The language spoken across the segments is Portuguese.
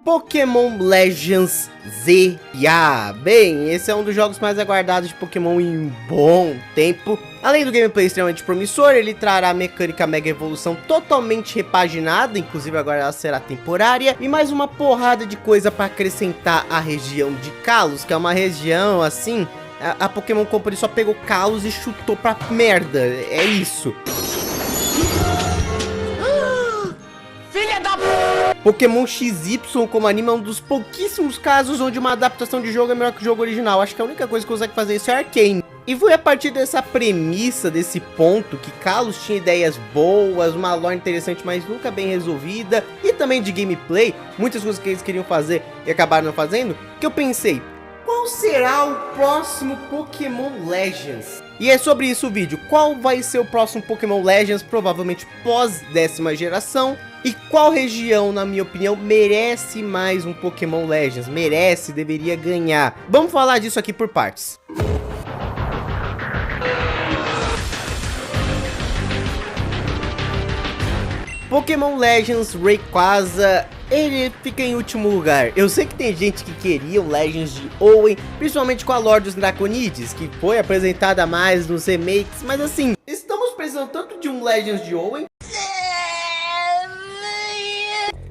Pokémon Legends ZA. Bem, esse é um dos jogos mais aguardados de Pokémon em um bom tempo. Além do gameplay extremamente promissor, ele trará a mecânica Mega Evolução totalmente repaginada, inclusive agora ela será temporária, e mais uma porrada de coisa para acrescentar à região de Kalos, que é uma região assim, a Pokémon Company só pegou Kalos e chutou pra merda, é isso. Pokémon XY como anime é um dos pouquíssimos casos onde uma adaptação de jogo é melhor que o jogo original. Acho que a única coisa que consegue fazer isso é Arcane. E foi a partir dessa premissa, desse ponto, que Kalos tinha ideias boas, uma lore interessante, mas nunca bem resolvida, e também de gameplay, muitas coisas que eles queriam fazer e acabaram não fazendo, que eu pensei, qual será o próximo Pokémon Legends? E é sobre isso o vídeo, qual vai ser o próximo Pokémon Legends, provavelmente pós 10ª geração, e qual região, na minha opinião, merece mais um Pokémon Legends, merece, deveria ganhar. Vamos falar disso aqui por partes. Pokémon Legends Rayquaza, ele fica em último lugar. Eu sei que tem gente que queria o Legends de Hoenn, principalmente com a lore dos Draconides, que foi apresentada mais nos remakes, mas assim, estamos precisando tanto de um Legends de Hoenn.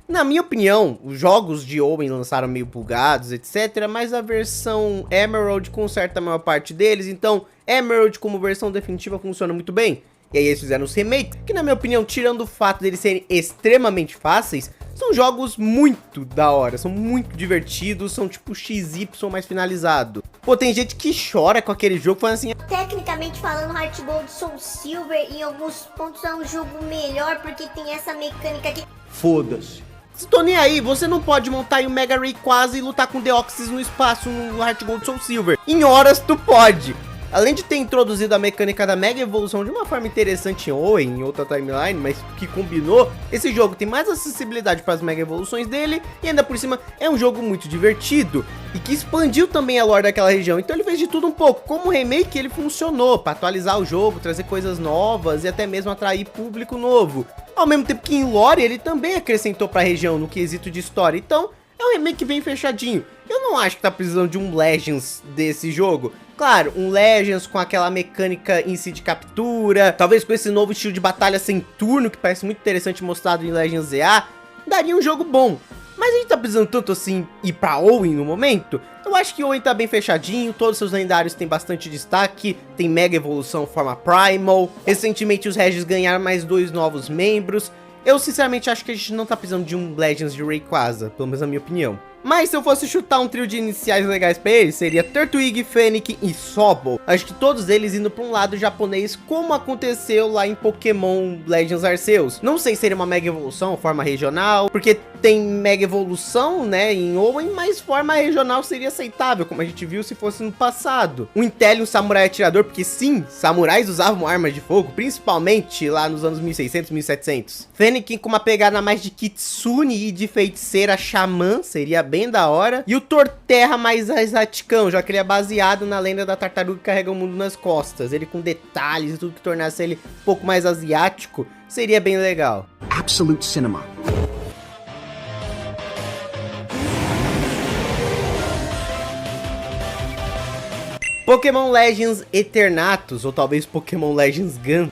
Na minha opinião, os jogos de Hoenn lançaram meio bugados, etc, mas a versão Emerald conserta a maior parte deles, então Emerald como versão definitiva funciona muito bem. E aí eles fizeram os remakes, que na minha opinião, tirando o fato deles serem extremamente fáceis, são jogos muito da hora, são muito divertidos, são tipo XY mais finalizado. Pô, tem gente que chora com aquele jogo, falando assim... Tecnicamente falando, Heart Gold Soul Silver em alguns pontos é um jogo melhor, porque tem essa mecânica aqui. Foda-se. Estou nem aí, você não pode montar em um Mega Rayquaza e lutar com Deoxys no espaço no Heart Gold Soul Silver. Em horas tu pode. Além de ter introduzido a mecânica da Mega Evolução de uma forma interessante ou em outra timeline, mas que combinou, esse jogo tem mais acessibilidade para as Mega Evoluções dele e ainda por cima é um jogo muito divertido e que expandiu também a lore daquela região. Então ele fez de tudo um pouco. Como remake ele funcionou para atualizar o jogo, trazer coisas novas e até mesmo atrair público novo. Ao mesmo tempo que em lore ele também acrescentou para a região no quesito de história. Então é um remake bem fechadinho. Eu não acho que tá precisando de um Legends desse jogo. Claro, um Legends com aquela mecânica em si de captura, talvez com esse novo estilo de batalha sem turno, que parece muito interessante mostrado em Legends ZA, daria um jogo bom. Mas a gente tá precisando tanto assim ir pra Hoenn no momento? Eu acho que Hoenn tá bem fechadinho, todos os seus lendários têm bastante destaque, tem Mega Evolução forma Primal, recentemente os Regis ganharam mais 2 novos membros. Eu sinceramente acho que a gente não tá precisando de um Legends de Rayquaza, pelo menos na minha opinião. Mas se eu fosse chutar um trio de iniciais legais pra ele, seria Turtwig, Fennec e Sobble. Acho que todos eles indo pra um lado japonês, como aconteceu lá em Pokémon Legends Arceus. Não sei se seria uma Mega Evolução, forma regional, porque tem Mega Evolução, né, em Hoenn, mas forma regional seria aceitável, como a gente viu se fosse no passado. Um Inteleon Samurai Atirador, porque sim, samurais usavam armas de fogo, principalmente lá nos anos 1600, 1700. Fennec com uma pegada mais de Kitsune e de feiticeira xamã, seria bem da hora. E o Torterra mais asiaticão, já que ele é baseado na lenda da tartaruga que carrega o mundo nas costas. Ele com detalhes e tudo que tornasse ele um pouco mais asiático, seria bem legal. Absolute Cinema. Pokémon Legends Eternatus, ou talvez Pokémon Legends Gun.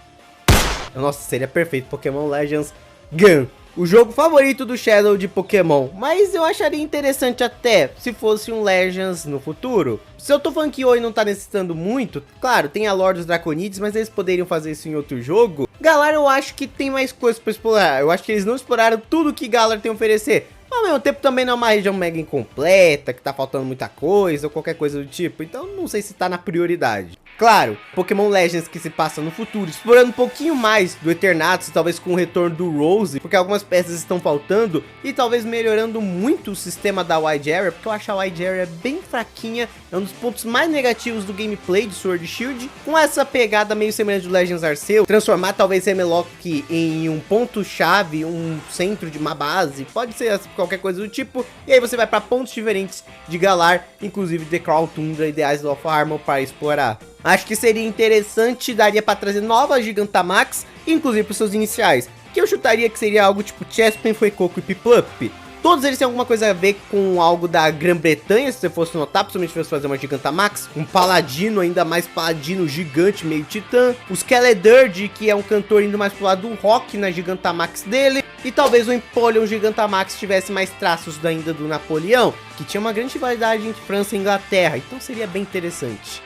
Nossa, seria perfeito, Pokémon Legends Gun. O jogo favorito do Shadow de Pokémon, mas eu acharia interessante até se fosse um Legends no futuro. Se eu tô falando que Hoenn não tá necessitando muito, claro, tem a lore dos Draconides, mas eles poderiam fazer isso em outro jogo. Galar eu acho que tem mais coisas pra explorar, eu acho que eles não exploraram tudo que Galar tem a oferecer. Ao mesmo tempo também não é uma região mega incompleta, que tá faltando muita coisa, ou qualquer coisa do tipo, então não sei se tá na prioridade. Claro, Pokémon Legends que se passa no futuro, explorando um pouquinho mais do Eternatus, talvez com o retorno do Rose, porque algumas peças estão faltando, e talvez melhorando muito o sistema da Wide Area, porque eu acho a Wide Area bem fraquinha, é um dos pontos mais negativos do gameplay de Sword Shield, com essa pegada meio semelhante do Legends Arceus, transformar talvez Hemlock em um ponto-chave, um centro de uma base, pode ser qualquer coisa do tipo, e aí você vai para pontos diferentes de Galar, inclusive The Crown Tundra e The Isle of Armor para explorar. Acho que seria interessante, daria para trazer novas Gigantamax, inclusive para seus iniciais, que eu chutaria que seria algo tipo Chespin, Fuecoco e Piplup. Todos eles têm alguma coisa a ver com algo da Grã-Bretanha, se você fosse notar, principalmente se você fazer uma Gigantamax. Um paladino, ainda mais paladino gigante, meio titã. O Skeledirge, que é um cantor indo mais pro lado do rock na Gigantamax dele. E talvez o Empoleon Gigantamax tivesse mais traços ainda do Napoleão, que tinha uma grande rivalidade entre França e Inglaterra, então seria bem interessante.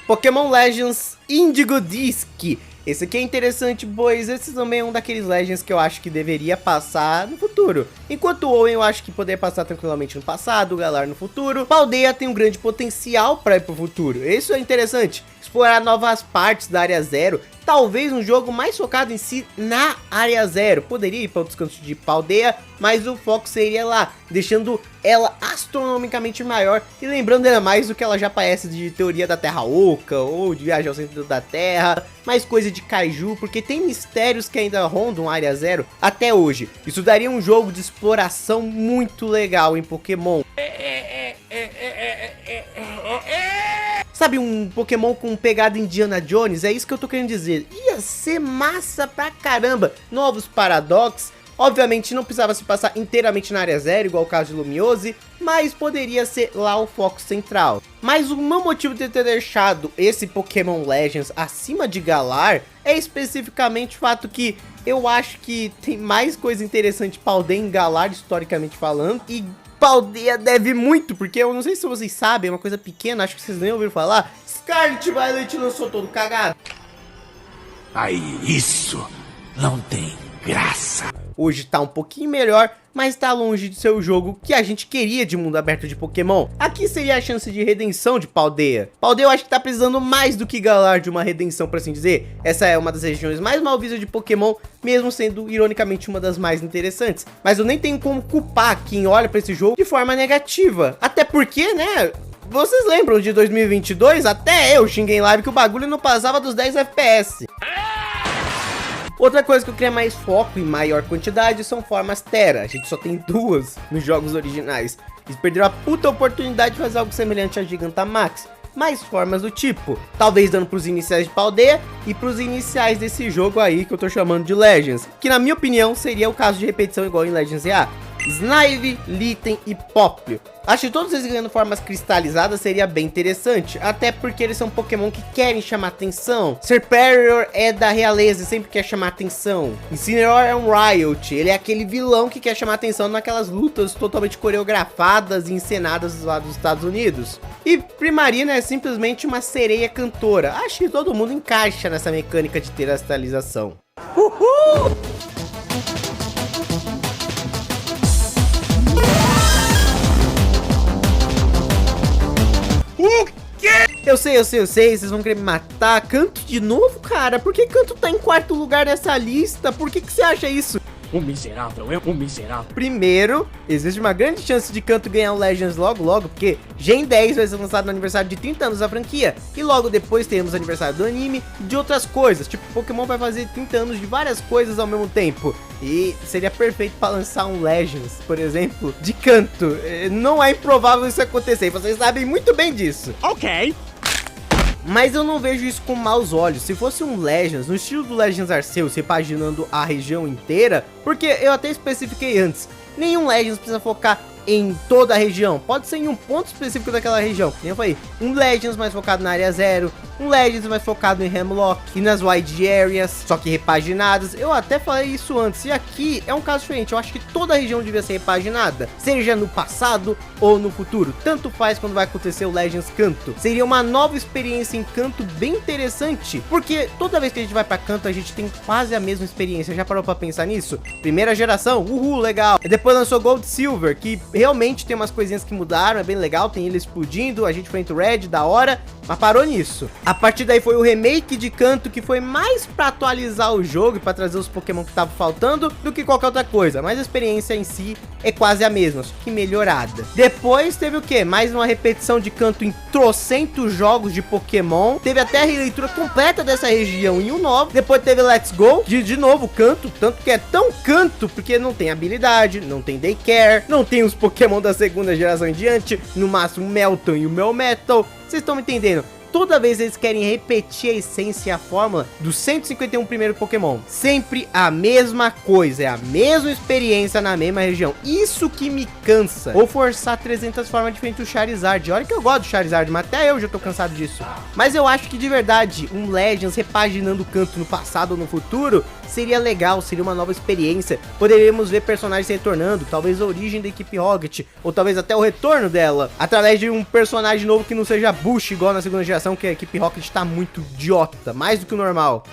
Pokémon Legends Indigo Disc. Esse aqui é interessante, pois esse também é um daqueles Legends que eu acho que deveria passar no futuro. Enquanto o Owen eu acho que poderia passar tranquilamente no passado, o Galar no futuro. Paldea tem um grande potencial para ir pro futuro. Isso é interessante. Explorar novas partes da Área Zero. Talvez um jogo mais focado em si na Área Zero. Poderia ir para outros cantos de Paldea, mas o foco seria lá, deixando ela astronomicamente maior e lembrando ela mais do que ela já parece de teoria da Terra Oca ou de viagem ao centro da Terra, mais coisa de Kaiju, porque tem mistérios que ainda rondam a Área Zero até hoje. Isso daria um jogo de exploração muito legal em Pokémon. Sabe, um Pokémon com pegada Indiana Jones? É isso que eu tô querendo dizer. Ia ser massa pra caramba. Novos Paradox. Obviamente não precisava se passar inteiramente na Área Zero, igual o caso de Lumiose, mas poderia ser lá o foco central. Mas o meu motivo de ter deixado esse Pokémon Legends acima de Galar é especificamente o fato que eu acho que tem mais coisa interessante Paldea em Galar, historicamente falando, e Paldea deve muito, porque eu não sei se vocês sabem, é uma coisa pequena, acho que vocês nem ouviram falar, Scarlet Violet lançou todo cagado. Aí, isso não tem graça. Hoje tá um pouquinho melhor, mas tá longe de ser o jogo que a gente queria de mundo aberto de Pokémon. Aqui seria a chance de redenção de Paldea. Paldea eu acho que tá precisando mais do que Galar de uma redenção, por assim dizer. Essa é uma das regiões mais mal vistas de Pokémon, mesmo sendo ironicamente uma das mais interessantes. Mas eu nem tenho como culpar quem olha pra esse jogo de forma negativa. Até porque, né... Vocês lembram de 2022? Até eu xinguei em live que o bagulho não passava dos 10 FPS. Outra coisa que eu queria mais foco e maior quantidade são formas Tera. A gente só tem 2 nos jogos originais. Eles perderam a puta oportunidade de fazer algo semelhante a Gigantamax. Mais formas do tipo, talvez dando pros iniciais de Paldea e pros iniciais desse jogo aí que eu tô chamando de Legends. Que na minha opinião seria o caso de repetição igual em Legends EA. Snivy, Litten e Popplio. Acho que todos eles ganhando formas cristalizadas seria bem interessante, até porque eles são Pokémon que querem chamar atenção. Serperior é da realeza e sempre quer chamar atenção. Incineroar é um Riot, ele é aquele vilão que quer chamar atenção naquelas lutas totalmente coreografadas e encenadas lá dos Estados Unidos. E Primarina é simplesmente uma sereia cantora. Acho que todo mundo encaixa nessa mecânica de terastalização. Uhul! Eu sei, vocês vão querer me matar. Canto de novo, cara? Por que Canto tá em 4º lugar nessa lista? Por que você acha isso? Um miserável, é um miserável. Primeiro, existe uma grande chance de Canto ganhar o Legends logo, porque Gen 10 vai ser lançado no aniversário de 30 anos da franquia. E logo depois teremos o aniversário do anime e de outras coisas. Tipo, Pokémon vai fazer 30 anos de várias coisas ao mesmo tempo. E seria perfeito para lançar um Legends, por exemplo, de Canto. Não é improvável isso acontecer, vocês sabem muito bem disso. Ok. Mas eu não vejo isso com maus olhos. Se fosse um Legends, no estilo do Legends Arceus, repaginando a região inteira, porque eu até especifiquei antes, nenhum Legends precisa focar em toda a região, pode ser em um ponto específico daquela região. Nem eu falei, um Legends mais focado na Área Zero, um Legends mais focado em Hemlock e nas Wide Areas, só que repaginadas. Eu até falei isso antes, e aqui é um caso diferente. Eu acho que toda a região devia ser repaginada, seja no passado ou no futuro, tanto faz quando vai acontecer o Legends Canto. Seria uma nova experiência em Canto bem interessante, porque toda vez que a gente vai pra Canto a gente tem quase a mesma experiência. Já parou pra pensar nisso? Primeira geração, uhul, legal. E depois lançou Gold Silver, que realmente tem umas coisinhas que mudaram, é bem legal, tem ele explodindo, a gente foi into Red, da hora, Mas parou nisso. A partir daí foi o remake de Kanto, que foi mais pra atualizar o jogo e pra trazer os Pokémon que estavam faltando do que qualquer outra coisa. Mas a experiência em si é quase a mesma, só que melhorada. Depois teve o quê? Mais uma repetição de Kanto em trocentos jogos de Pokémon. Teve até a releitura completa dessa região em um novo. Depois teve Let's Go, de novo Kanto. Tanto que é tão Kanto, porque não tem habilidade, não tem Daycare, não tem os Pokémon da segunda geração em diante. No máximo o Melton e o Melmetal. Vocês estão me entendendo? Toda vez eles querem repetir a essência e a fórmula dos 151 primeiros Pokémon. Sempre a mesma coisa, é a mesma experiência na mesma região. Isso que me cansa. Ou forçar 300 formas diferentes do Charizard. Olha que eu gosto do Charizard, mas até eu já tô cansado disso. Mas eu acho que de verdade, um Legends repaginando o Kanto no passado ou no futuro seria legal, seria uma nova experiência. Poderíamos ver personagens retornando, talvez a origem da equipe Rocket, ou talvez até o retorno dela, através de um personagem novo que não seja Bush, igual na segunda geração, que a equipe Rocket tá muito idiota, mais do que o normal.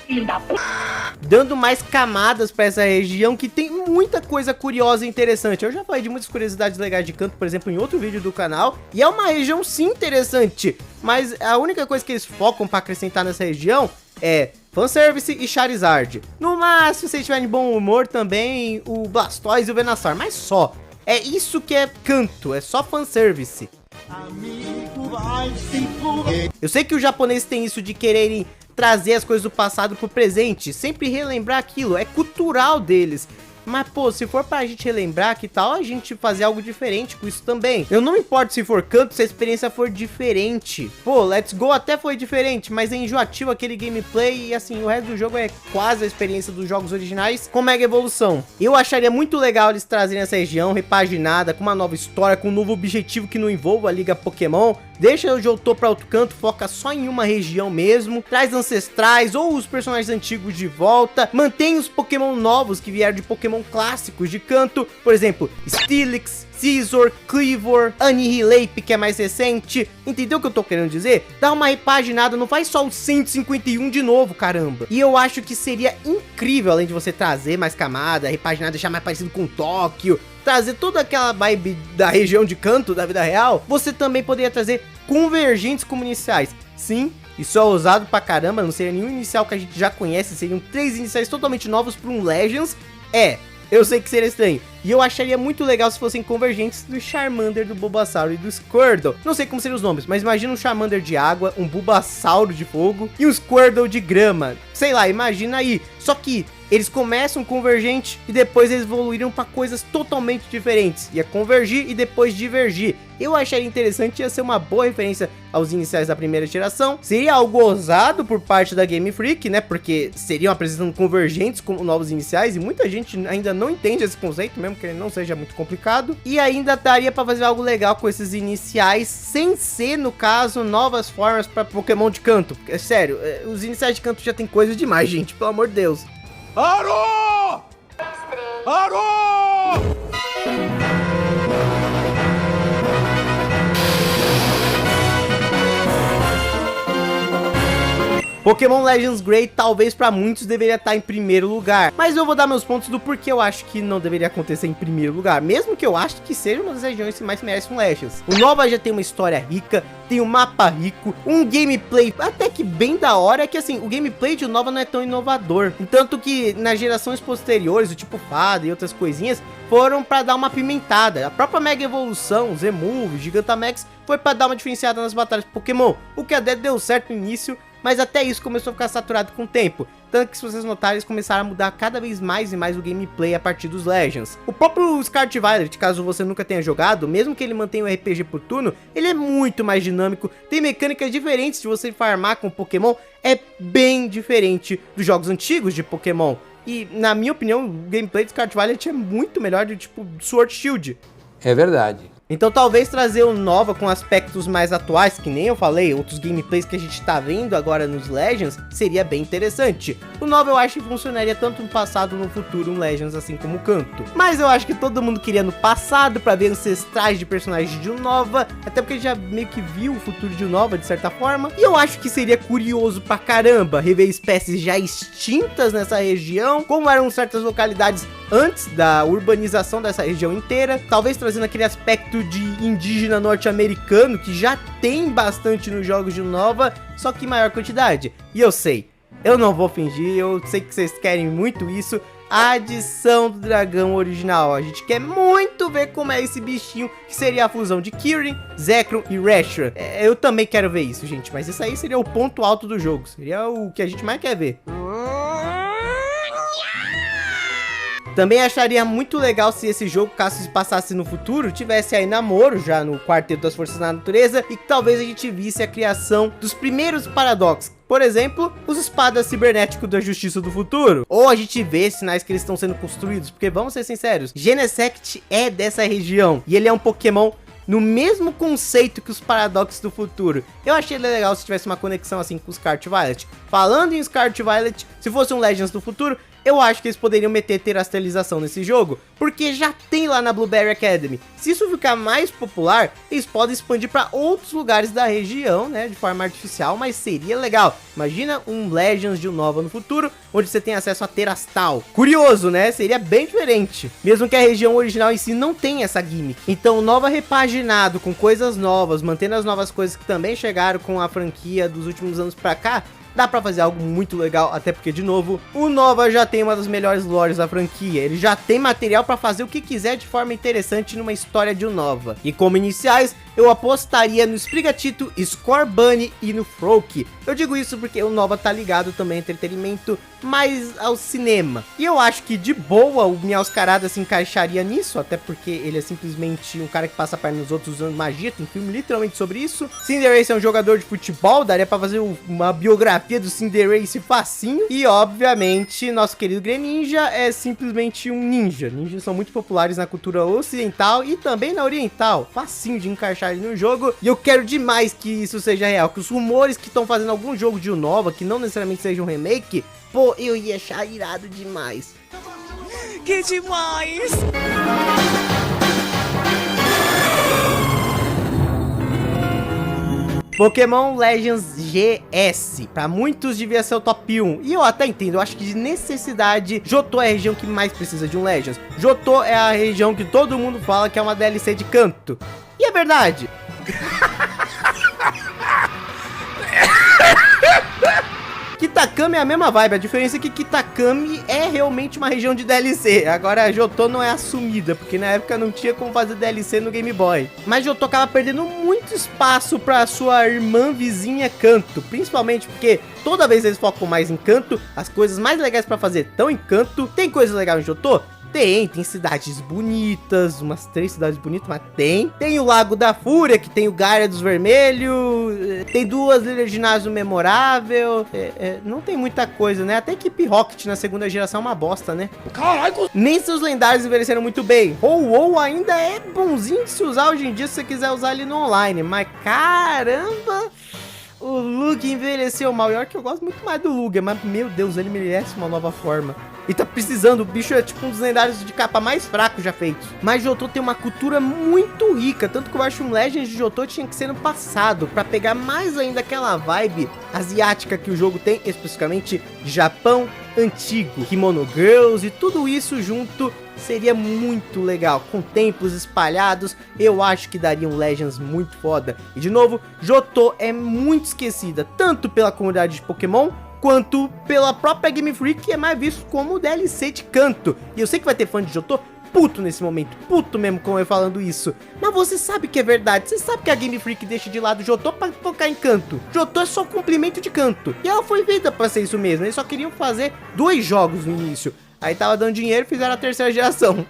Dando mais camadas pra essa região, que tem muita coisa curiosa e interessante. Eu já falei de muitas curiosidades legais de Kanto, por exemplo, em outro vídeo do canal, e é uma região sim interessante, mas a única coisa que eles focam pra acrescentar nessa região é fanservice e Charizard. No máximo, se vocês estiverem de bom humor também, o Blastoise e o Venusaur, mas só. É isso que é Kanto, é só fanservice. Eu sei que os japoneses têm isso de quererem trazer as coisas do passado pro presente, sempre relembrar aquilo, é cultural deles. Mas, pô, se for pra gente relembrar, que tal a gente fazer algo diferente com isso também? Eu não importo se for Kanto, se a experiência for diferente. Pô, Let's Go até foi diferente, mas é enjoativo aquele gameplay e, assim, o resto do jogo é quase a experiência dos jogos originais com Mega Evolução. Eu acharia muito legal eles trazerem essa região repaginada, com uma nova história, com um novo objetivo que não envolva a Liga Pokémon. Deixa o Johto pra outro canto, foca só em uma região mesmo, traz ancestrais ou os personagens antigos de volta, mantém os Pokémon novos que vieram de Pokémon clássicos de Kanto, por exemplo, Steelix, Scizor, Kleavor, Annihilape, que é mais recente. Entendeu o que eu tô querendo dizer? Dá uma repaginada, não faz só o 151 de novo, caramba. E eu acho que seria incrível, além de você trazer mais camada, repaginar, deixar mais parecido com Tóquio, trazer toda aquela vibe da região de Kanto, da vida real, você também poderia trazer convergentes como iniciais. Sim, isso é ousado pra caramba, não seria nenhum inicial que a gente já conhece, seriam 3 iniciais totalmente novos para um Legends. Eu sei que seria estranho. E eu acharia muito legal se fossem convergentes do Charmander, do Bulbasaur e do Squirtle. Não sei como seriam os nomes, mas imagina um Charmander de água, um Bulbasaur de fogo e um Squirtle de grama. Sei lá, imagina aí. Só que eles começam convergente e depois eles evoluíram para coisas totalmente diferentes. Ia convergir e depois divergir. Eu acharia interessante, ia ser uma boa referência aos iniciais da primeira geração. Seria algo ousado por parte da Game Freak, né? Porque seriam apresentando convergentes como novos iniciais e muita gente ainda não entende esse conceito, mesmo que ele não seja muito complicado. E ainda daria para fazer algo legal com esses iniciais, sem ser, no caso, novas formas para Pokémon de Kanto. Porque, sério, os iniciais de Kanto já tem coisa demais, gente, pelo amor de Deus. Arô! Arô! Pokémon Legends Grey talvez pra muitos deveria estar em primeiro lugar, mas eu vou dar meus pontos do porquê eu acho que não deveria acontecer em primeiro lugar, mesmo que eu acho que seja uma das regiões que mais merece um Legends. O Nova já tem uma história rica, tem um mapa rico, um gameplay até que bem da hora, que assim, o gameplay de Nova não é tão inovador, tanto que nas gerações posteriores, o tipo Fada e outras coisinhas, foram pra dar uma pimentada. A própria Mega Evolução, Z-Move, Gigantamax, foi pra dar uma diferenciada nas batalhas de Pokémon, o que até deu certo no início, mas até isso começou a ficar saturado com o tempo. Tanto que, se vocês notarem, eles começaram a mudar cada vez mais e mais o gameplay a partir dos Legends. O próprio Scarlet Violet, caso você nunca tenha jogado, mesmo que ele mantenha o RPG por turno, ele é muito mais dinâmico, tem mecânicas diferentes de você farmar com Pokémon, é bem diferente dos jogos antigos de Pokémon. E, na minha opinião, o gameplay do Scarlet Violet é muito melhor do tipo Sword Shield. É verdade. Então talvez trazer o Nova com aspectos mais atuais, que nem eu falei, outros gameplays que a gente tá vendo agora nos Legends, seria bem interessante. O Nova eu acho que funcionaria tanto no passado ou no futuro, um Legends, assim como o Kanto. Mas eu acho que todo mundo queria no passado pra ver ancestrais de personagens de Unova, até porque já meio que viu o futuro de Unova de certa forma. E eu acho que seria curioso pra caramba rever espécies já extintas nessa região, como eram certas localidades antes da urbanização dessa região inteira, talvez trazendo aquele aspecto de indígena norte-americano que já tem bastante nos jogos de Nova, só que em maior quantidade. E eu sei, eu não vou fingir, eu sei que vocês querem muito isso, a adição do dragão original. A gente quer muito ver como é esse bichinho, que seria a fusão de Kirin, Zekrom e Reshra. Eu também quero ver isso, gente, mas isso aí seria o ponto alto do jogo, seria o que a gente mais quer ver. Também acharia muito legal se esse jogo, caso se passasse no futuro, tivesse aí Namoro, já no Quarteto das Forças da Natureza, e que talvez a gente visse a criação dos primeiros Paradox. Por exemplo, os espadas cibernéticos da Justiça do Futuro. Ou a gente vê sinais que eles estão sendo construídos, porque vamos ser sinceros, Genesect é dessa região, e ele é um Pokémon no mesmo conceito que os Paradox do futuro. Eu achei legal se tivesse uma conexão assim com o Scarlet Violet. Falando em Scarlet Violet, se fosse um Legends do futuro, eu acho que eles poderiam meter terastalização nesse jogo, porque já tem lá na Blueberry Academy. Se isso ficar mais popular, eles podem expandir para outros lugares da região, né, de forma artificial, mas seria legal. Imagina um Legends de Unova no futuro, onde você tem acesso a Terastal. Curioso, né? Seria bem diferente, mesmo que a região original em si não tenha essa gimmick. Então, Nova repaginado, com coisas novas, mantendo as novas coisas que também chegaram com a franquia dos últimos anos pra cá, dá pra fazer algo muito legal, até porque, de novo, o Nova já tem uma das melhores lores da franquia. Ele já tem material pra fazer o que quiser de forma interessante numa história de Unova. E como iniciais, eu apostaria no Sprigatito, Scorbunny e no Froakie. Eu digo isso porque o Nova tá ligado também a entretenimento, mas ao cinema. E eu acho que de boa o Meowscarada se encaixaria nisso, até porque ele é simplesmente um cara que passa a perna nos outros usando magia. Tem filme literalmente sobre isso. Cinderace é um jogador de futebol, daria pra fazer uma biografia do Cinderace facinho. E obviamente nosso querido Greninja é simplesmente um ninja. Ninjas são muito populares na cultura ocidental e também na oriental. Facinho de encaixar ele no jogo. E eu quero demais que isso seja real, que os rumores que estão fazendo algum jogo de Unova, que não necessariamente seja um remake, pô, eu ia achar irado demais. Que demais! Pokémon Legends GS, pra muitos devia ser o top 1, e eu até entendo, eu acho que de necessidade, Johto é a região que mais precisa de um Legends. Johto é a região que todo mundo fala que é uma DLC de canto, e é verdade. Kitakami é a mesma vibe, a diferença é que Kitakami é realmente uma região de DLC. Agora a Johto não é assumida, porque na época não tinha como fazer DLC no Game Boy. Mas Johto acaba perdendo muito espaço pra sua irmã vizinha Kanto, principalmente porque toda vez eles focam mais em Kanto, as coisas mais legais pra fazer estão em Kanto. Tem coisas legais em Johto? Tem cidades bonitas, umas 3 cidades bonitas, mas tem. Tem o Lago da Fúria, que tem o Gyarados Vermelho, tem 2 líderes de ginásio memorável, não tem muita coisa, né? Até Equipe Rocket na segunda geração é uma bosta, né? Caralho! Nem seus lendários envelheceram muito bem. Ho-Oh ainda é bonzinho de se usar hoje em dia se você quiser usar ele no online, mas caramba... O Lugia envelheceu mal. E olha que eu gosto muito mais do Lugia, mas meu Deus, ele merece uma nova forma. E tá precisando, o bicho é tipo um dos lendários de capa mais fracos já feitos. Mas Johto tem uma cultura muito rica, tanto que eu acho que um Legends de Johto tinha que ser no passado, pra pegar mais ainda aquela vibe asiática que o jogo tem, especificamente Japão antigo, Kimono Girls e tudo isso junto. Seria muito legal, com templos espalhados, eu acho que daria um Legends muito foda. E de novo, Johto é muito esquecida, tanto pela comunidade de Pokémon, quanto pela própria Game Freak, que é mais visto como DLC de canto. E eu sei que vai ter fã de Johto puto nesse momento, puto mesmo com eu falando isso. Mas você sabe que é verdade, você sabe que a Game Freak deixa de lado Johto pra focar em canto. Johto é só complemento de canto. E ela foi feita pra ser isso mesmo, eles só queriam fazer 2 jogos no início. Aí tava dando dinheiro e fizeram a terceira geração.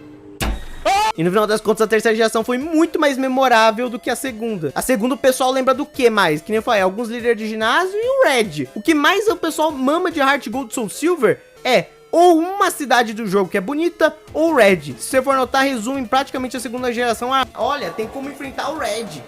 E no final das contas, a terceira geração foi muito mais memorável do que a segunda. A segunda o pessoal lembra do que mais? Que nem eu falei, alguns líderes de ginásio e o Red. O que mais o pessoal mama de Heart Gold Soul Silver é ou uma cidade do jogo que é bonita, ou o Red. Se você for notar, resume praticamente a segunda geração. Olha, tem como enfrentar o Red.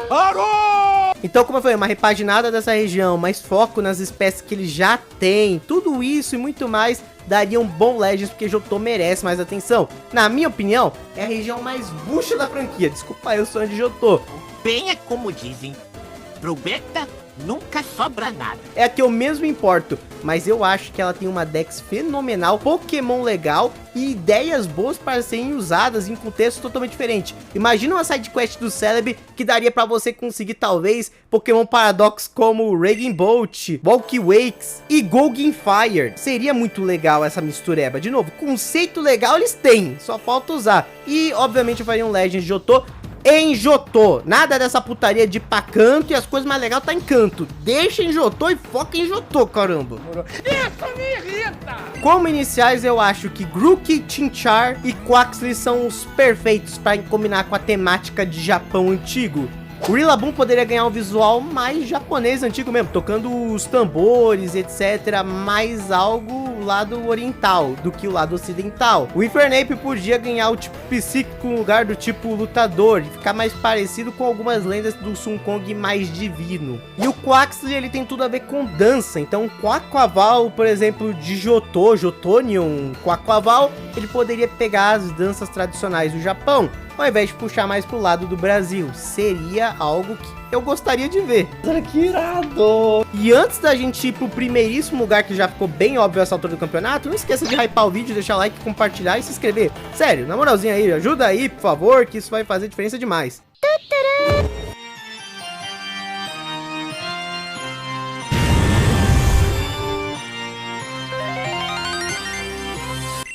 Parou! Então, como eu falei, uma repaginada dessa região, mais foco nas espécies que ele já tem. Tudo isso e muito mais daria um bom Legends, porque Johto merece mais atenção. Na minha opinião, é a região mais bucha da franquia. Desculpa, eu sou de Johto. Bem é como dizem, pro beta nunca sobra nada. É a que eu mesmo importo, mas eu acho que ela tem uma Dex fenomenal, Pokémon legal e ideias boas para serem usadas em contexto totalmente diferente. Imagina uma sidequest do Celebi que daria para você conseguir talvez Pokémon Paradox como Raging Bolt, Walkwakes e Golden Fire. Seria muito legal essa mistureba. De novo, conceito legal eles têm, só falta usar. E obviamente eu faria um Legends de Johto em Johto. Nada dessa putaria de ir pra canto e as coisas mais legais tá em canto. Deixa em Johto e foca em Johto, caramba. Isso me irrita! Como iniciais, eu acho que Grookey, Chinchar e Quaxly são os perfeitos para combinar com a temática de Japão antigo. O Rillaboom poderia ganhar um visual mais japonês antigo mesmo, tocando os tambores, etc. Mais algo lado oriental do que o lado ocidental. O Infernape podia ganhar o tipo psíquico no lugar do tipo lutador e ficar mais parecido com algumas lendas do Sun Kong mais divino. E o Quaxly, ele tem tudo a ver com dança, então o Quaquaval, por exemplo, de Johto, Jotonion, Quaquaval, ele poderia pegar as danças tradicionais do Japão, ao invés de puxar mais pro lado do Brasil. Seria algo que eu gostaria de ver. Que irado! E antes da gente ir pro primeiríssimo lugar, que já ficou bem óbvio essa altura do campeonato, não esqueça de hypar o vídeo, deixar like, compartilhar e se inscrever. Sério, na moralzinha aí, ajuda aí, por favor, que isso vai fazer diferença demais.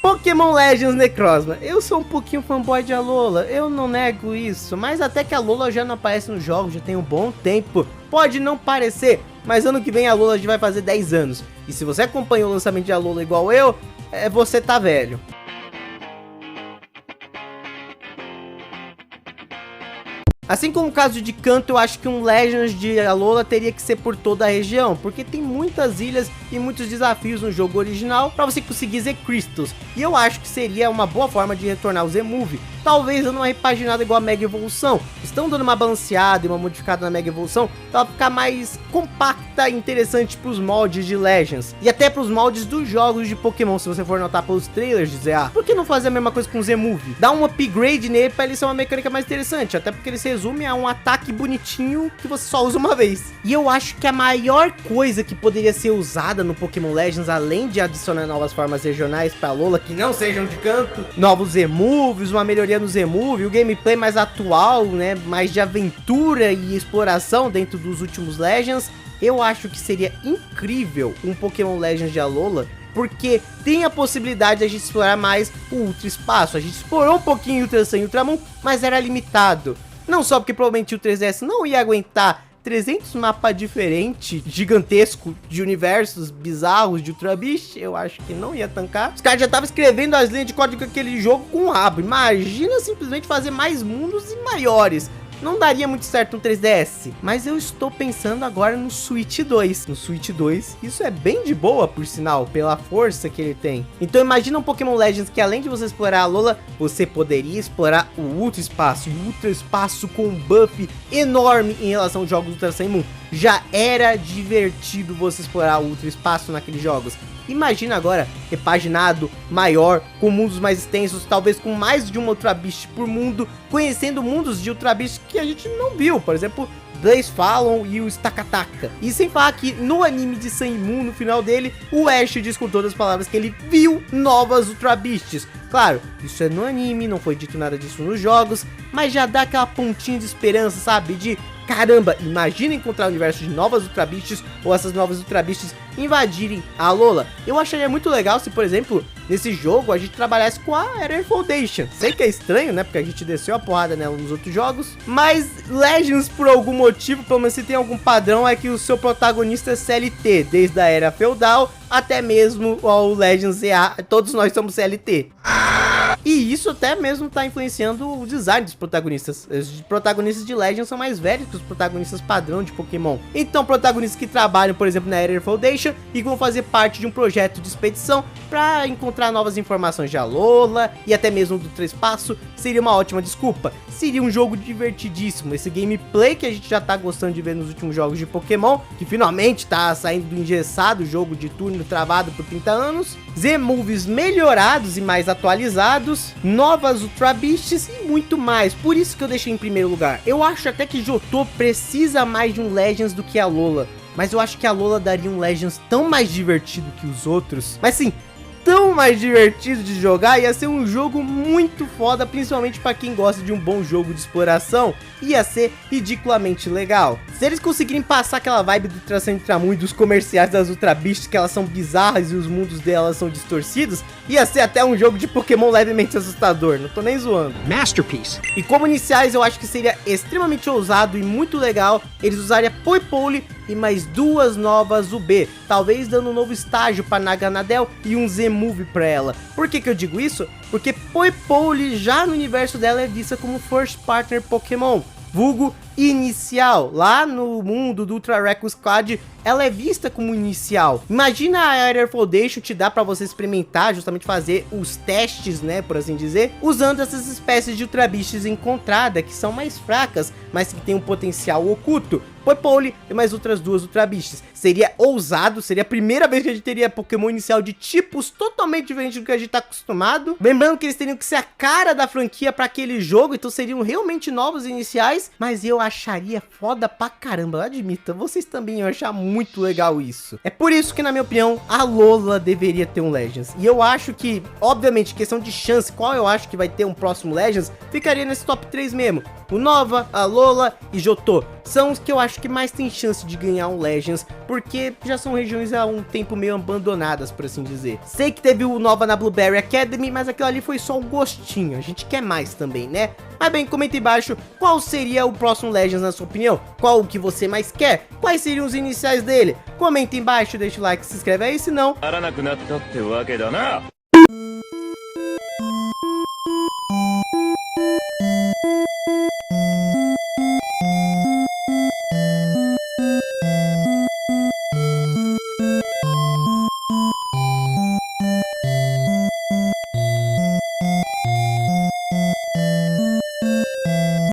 Pokémon Legends Necrozma. Eu sou um pouquinho fanboy de Alola, eu não nego isso, mas até que a Alola já não aparece nos jogos já tem um bom tempo. Pode não parecer, mas ano que vem a Alola já vai fazer 10 anos. E se você acompanhou o lançamento de Alola igual eu, você tá velho. Assim como o caso de Kanto, eu acho que um Legends de Alola teria que ser por toda a região, porque tem muitas ilhas e muitos desafios no jogo original para você conseguir Z-Crystals, e eu acho que seria uma boa forma de retornar o Z-Move, talvez dando uma repaginada igual a Mega Evolução. Estão dando uma balanceada e uma modificada na Mega Evolução para ela ficar mais compacta e interessante para os moldes de Legends, e até para os moldes dos jogos de Pokémon, se você for notar pelos trailers de ZA. Por que não fazer a mesma coisa com o Z-Move? Dá um upgrade nele para ele ser uma mecânica mais interessante, até porque ele se resume a um ataque bonitinho que você só usa uma vez. E eu acho que a maior coisa que poderia ser usada no Pokémon Legends, além de adicionar novas formas regionais para Alola que não sejam de canto, novos Z-Moves, uma melhoria no Z-Move, o gameplay mais atual, né, mais de aventura e exploração dentro dos últimos Legends, eu acho que seria incrível um Pokémon Legends de Alola, porque tem a possibilidade de a gente explorar mais o Ultra Espaço. A gente explorou um pouquinho Ultra Sun e Ultramon, mas era limitado. Não só porque provavelmente o 3DS não ia aguentar 300 mapas diferentes, gigantesco, de universos bizarros de Ultra Beast, eu acho que não ia tancar. Os caras já estavam escrevendo as linhas de código daquele jogo com o rabo. Imagina simplesmente fazer mais mundos e maiores. Não daria muito certo no 3DS, mas eu estou pensando agora no Switch 2. No Switch 2, isso é bem de boa, por sinal, pela força que ele tem. Então imagina um Pokémon Legends que além de você explorar a Alola, você poderia explorar o Ultra Espaço. E o Ultra Espaço com um buff enorme em relação aos jogos do Ultra Sun e Moon. Já era divertido você explorar o Ultra Espaço naqueles jogos. Imagina agora, repaginado, maior, com mundos mais extensos, talvez com mais de uma Ultra Beast por mundo, conhecendo mundos de Ultra Beast que a gente não viu, por exemplo, Blaze Fallon e o Stakataka. E sem falar que no anime de Sun e Moon, no final dele, o Ash diz com todas as palavras que ele viu novas Ultra Beasts. Claro, isso é no anime, não foi dito nada disso nos jogos, mas já dá aquela pontinha de esperança, sabe, de caramba, imagina encontrar o universo de novas Ultra Beasts ou essas novas Ultra Beasts invadirem a Alola. Eu acharia muito legal se, por exemplo, nesse jogo a gente trabalhasse com a Aether Foundation. Sei que é estranho, né, porque a gente desceu a porrada nela nos outros jogos, mas Legends, por algum motivo, pelo menos se tem algum padrão, é que o seu protagonista é CLT, desde a Era Feudal até mesmo o Legends EA, todos nós somos CLT. E isso até mesmo tá influenciando o design dos protagonistas. Os protagonistas de Legends são mais velhos que os protagonistas padrão de Pokémon. Então protagonistas que trabalham, por exemplo, na Aether Foundation e vão fazer parte de um projeto de expedição para encontrar novas informações de Alola e até mesmo do Ultra Espaço, seria uma ótima desculpa. Seria um jogo divertidíssimo. Esse gameplay que a gente já tá gostando de ver nos últimos jogos de Pokémon, que finalmente tá saindo do engessado jogo de turno travado por 30 anos. Z-Moves melhorados e mais atualizados, novas Ultra Beasts e muito mais. Por isso que eu deixei em primeiro lugar. Eu acho até que Johto precisa mais de um Legends do que a Lola, mas eu acho que a Lola daria um Legends tão mais divertido que os outros. Mas sim, tão mais divertido de jogar, ia ser um jogo muito foda, principalmente pra quem gosta de um bom jogo de exploração, ia ser ridiculamente legal. Se eles conseguirem passar aquela vibe do Tração Intramundo e dos comerciais das Ultra Beasts, que elas são bizarras e os mundos delas são distorcidos, ia ser até um jogo de Pokémon levemente assustador, não tô nem zoando. Masterpiece. E como iniciais eu acho que seria extremamente ousado e muito legal eles usarem a Poipole e mais duas novas UB, talvez dando um novo estágio para Naganadel e um Z-Move para ela. Por que eu digo isso? Porque Poipole já no universo dela é vista como First Partner Pokémon, vulgo inicial. Lá no mundo do Ultra Reckless Squad, ela é vista como inicial. Imagina a Aerial Foundation te dá para você experimentar, justamente fazer os testes, né, por assim dizer, usando essas espécies de Ultra Beasts encontradas, que são mais fracas, mas que tem um potencial oculto. Poipole e mais outras duas Ultra Beasts. Seria ousado, seria a primeira vez que a gente teria Pokémon inicial de tipos totalmente diferentes do que a gente tá acostumado. Lembrando que eles teriam que ser a cara da franquia para aquele jogo, então seriam realmente novos iniciais, mas eu acharia foda pra caramba, admita, vocês também iam achar muito legal isso. É por isso que, na minha opinião, a Lola deveria ter um Legends. E eu acho que, obviamente, questão de chance, qual eu acho que vai ter um próximo Legends, ficaria nesse top 3 mesmo. O Nova, a Lola e Johto são os que eu acho que mais tem chance de ganhar um Legends, porque já são regiões há um tempo meio abandonadas, por assim dizer. Sei que teve o Nova na Blueberry Academy, mas aquilo ali foi só um gostinho, a gente quer mais também, né? Mas bem, comenta aí embaixo qual seria o próximo Legends na sua opinião, qual o que você mais quer, quais seriam os iniciais dele. Comenta aí embaixo, deixa o like, se inscreve aí, se não...